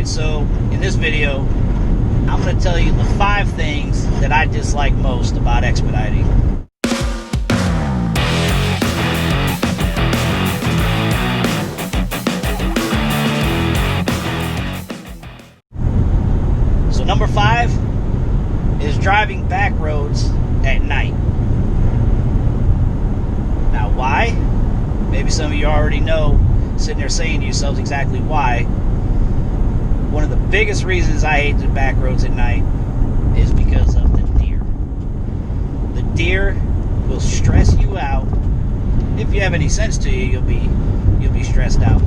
Alright, so in this video, I'm going to tell you the 5 things that I dislike most about expediting. So number 5 is driving back roads at night. Now why? Maybe some of you already know, sitting there saying to yourselves exactly why. One of the biggest reasons I hate the back roads at night is because of the deer. The deer will stress you out. If you have any sense to you, you'll be stressed out.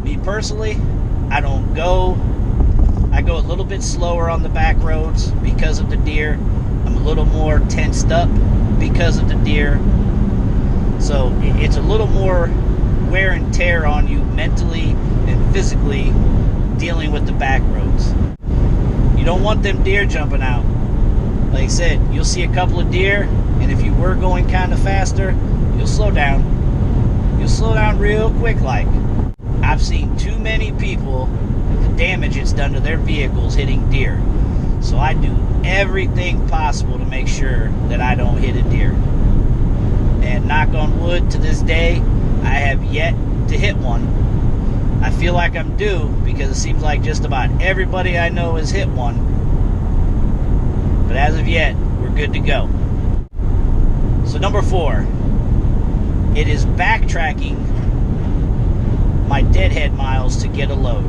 Me personally, I go a little bit slower on the back roads because of the deer. I'm a little more tensed up because of the deer. So it's a little more wear and tear on you mentally and physically dealing with the back roads. You don't want them deer jumping out. Like I said, you'll see a couple of deer, and if you were going kind of faster, you'll slow down. You'll slow down real quick like. I've seen too many people, the damage it's done to their vehicles hitting deer. So I do everything possible to make sure that I don't hit a deer. And knock on wood, to this day, I have yet to hit one. I feel like I'm due because it seems like just about everybody I know has hit one. But as of yet, we're good to go. So number 4, it is backtracking my deadhead miles to get a load.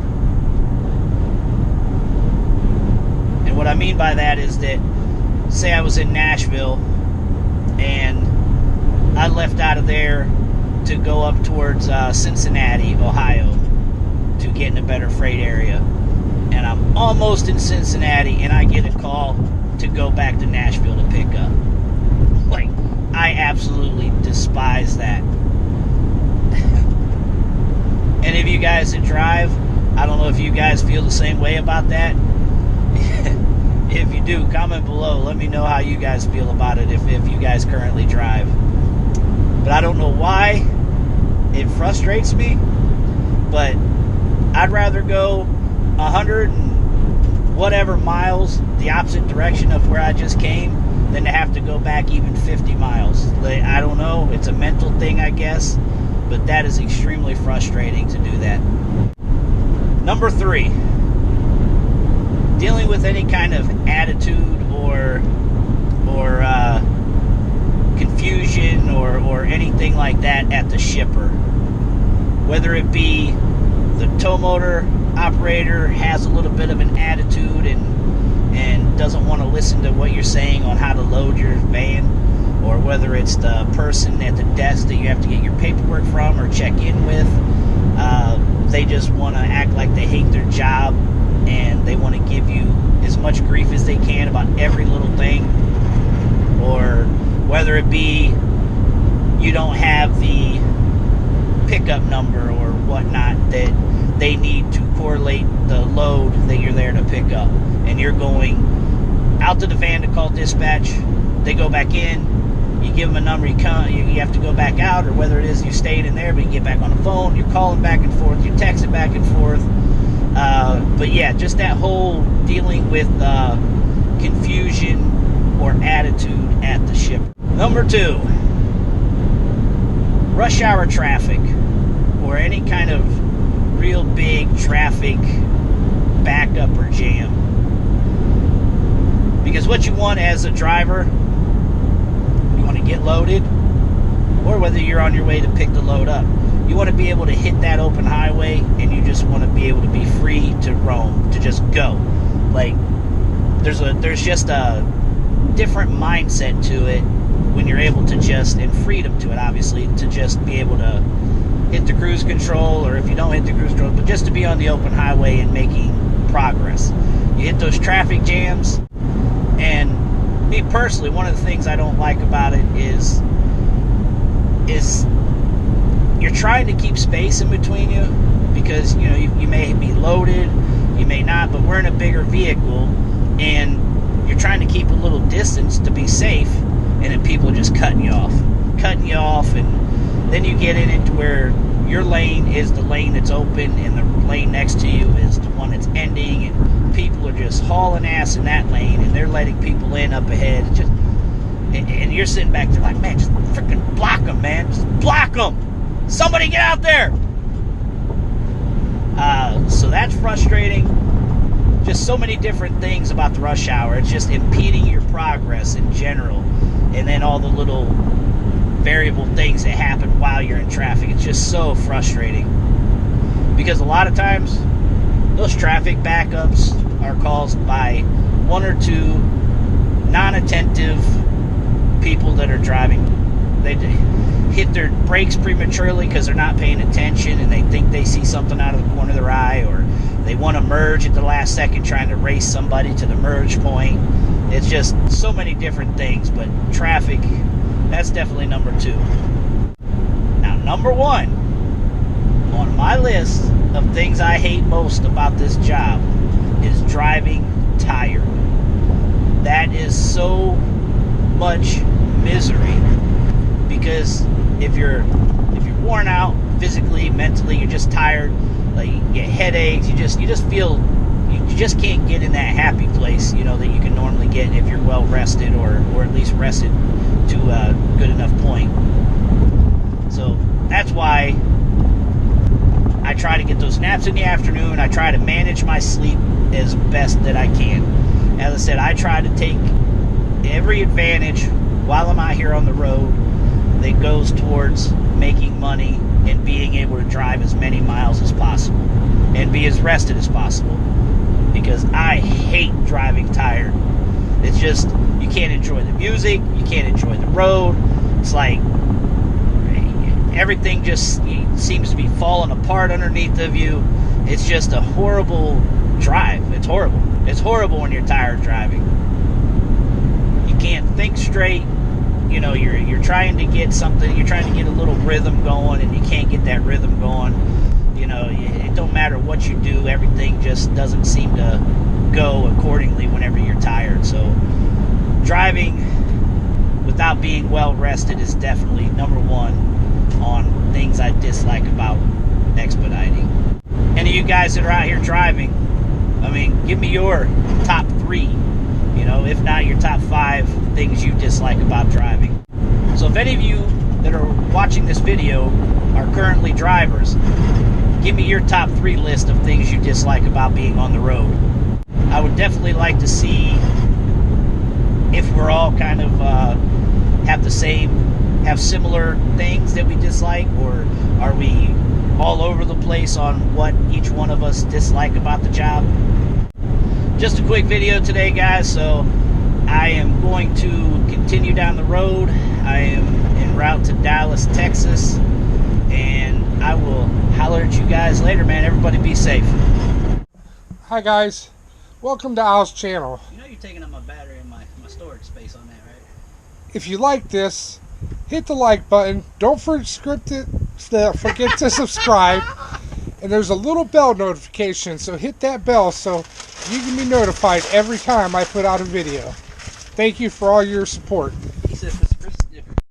And what I mean by that is that, say I was in Nashville and I left out of there to go up towards Cincinnati, Ohio, to get in a better freight area, and I'm almost in Cincinnati and I get a call to go back to Nashville to pick up. Like, I absolutely despise that. Any of you guys that drive, I don't know if you guys feel the same way about that. If you do, comment below, let me know how you guys feel about it if you guys currently drive. But I don't know why it frustrates me, but I'd rather go 100 and whatever miles the opposite direction of where I just came than to have to go back even 50 miles. Like, I don't know, it's a mental thing, I guess, but that is extremely frustrating to do that. Number 3, dealing with any kind of attitude or confusion or anything like that at the shipper. Whether it be the tow motor operator has a little bit of an attitude and doesn't want to listen to what you're saying on how to load your van, or whether it's the person at the desk that you have to get your paperwork from or check in with, they just want to act like they hate their job and they want to give you as much grief as they can about every little thing. Or whether it be you don't have the pickup number or whatnot that they need to correlate the load that you're there to pick up, and you're going out to the van to call dispatch. They go back in, you give them a number, you have to go back out, or whether it is you stayed in there but you get back on the phone, you're calling back and forth, you're texting back and forth. But yeah, just that whole dealing with confusion or attitude at the ship. Number 2, rush hour traffic or any kind of real big traffic backup or jam. Because what you want as a driver, you want to get loaded, or whether you're on your way to pick the load up, you want to be able to hit that open highway and you just want to be able to be free to roam, to just go. Like, there's just a different mindset to it when you're able to just, and freedom to it obviously, to just be able to hit the cruise control, or if you don't hit the cruise control, but just to be on the open highway and making progress. You hit those traffic jams, and me personally, one of the things I don't like about it is you're trying to keep space in between you, because you know you may be loaded, you may not, but we're in a bigger vehicle and you're trying to keep a little distance to be safe, and then people are just cutting you off, and then you get in it to where your lane is the lane that's open and the lane next to you is the one that's just hauling ass in that lane, and they're letting people in up ahead. It's just, and you're sitting back there like, man, just freaking block them, man. Just block them. Somebody get out there. So that's frustrating. Just so many different things about the rush hour. It's just impeding your progress in general. And then all the little variable things that happen while you're in traffic. It's just so frustrating. Because a lot of times, those traffic backups are caused by one or two non-attentive people that are driving. They hit their brakes prematurely because they're not paying attention and they think they see something out of the corner of their eye, or they want to merge at the last second trying to race somebody to the merge point. It's just so many different things, but traffic, that's definitely number two. Now, number one on my list of things I hate most about this job is driving tired. That is so much misery, because if you're worn out physically, mentally, you're just tired, like you get headaches, you just feel you just can't get in that happy place, you know, that you can normally get if you're well rested, or at least rested to a good enough point. So that's why I try to get those naps in the afternoon. I try to manage my sleep as best that I can. As I said, I try to take every advantage while I'm out here on the road that goes towards making money and being able to drive as many miles as possible and be as rested as possible, because I hate driving tired. It's just, you can't enjoy the music, you can't enjoy the road. It's like everything just seems to be falling apart underneath of you. It's just a horrible drive. It's horrible. It's horrible when you're tired driving. You can't think straight. You know, you're trying to get something, you're trying to get a little rhythm going, and you can't get that rhythm going. You know, it don't matter what you do, everything just doesn't seem to go accordingly whenever you're tired. So driving without being well rested is definitely number one on things I dislike about expediting. Any of you guys that are out here driving, I mean, give me your top three, you know, if not your top 5 things you dislike about driving. So if any of you that are watching this video are currently drivers, give me your top 3 list of things you dislike about being on the road. I would definitely like to see if we're all kind of have similar things that we dislike, or are we all over the place on what each one of us dislike about the job. Just a quick video today, guys, so I am going to continue down the road. I am en route to Dallas, Texas, and I will holler at you guys later, man. Everybody be safe. Hi guys, welcome to Al's channel. You know you're taking up my battery and my storage space on that, right? If you like this, hit the like button. Don't forget to subscribe. And there's a little bell notification, so hit that bell so you can be notified every time I put out a video. Thank you for all your support. He said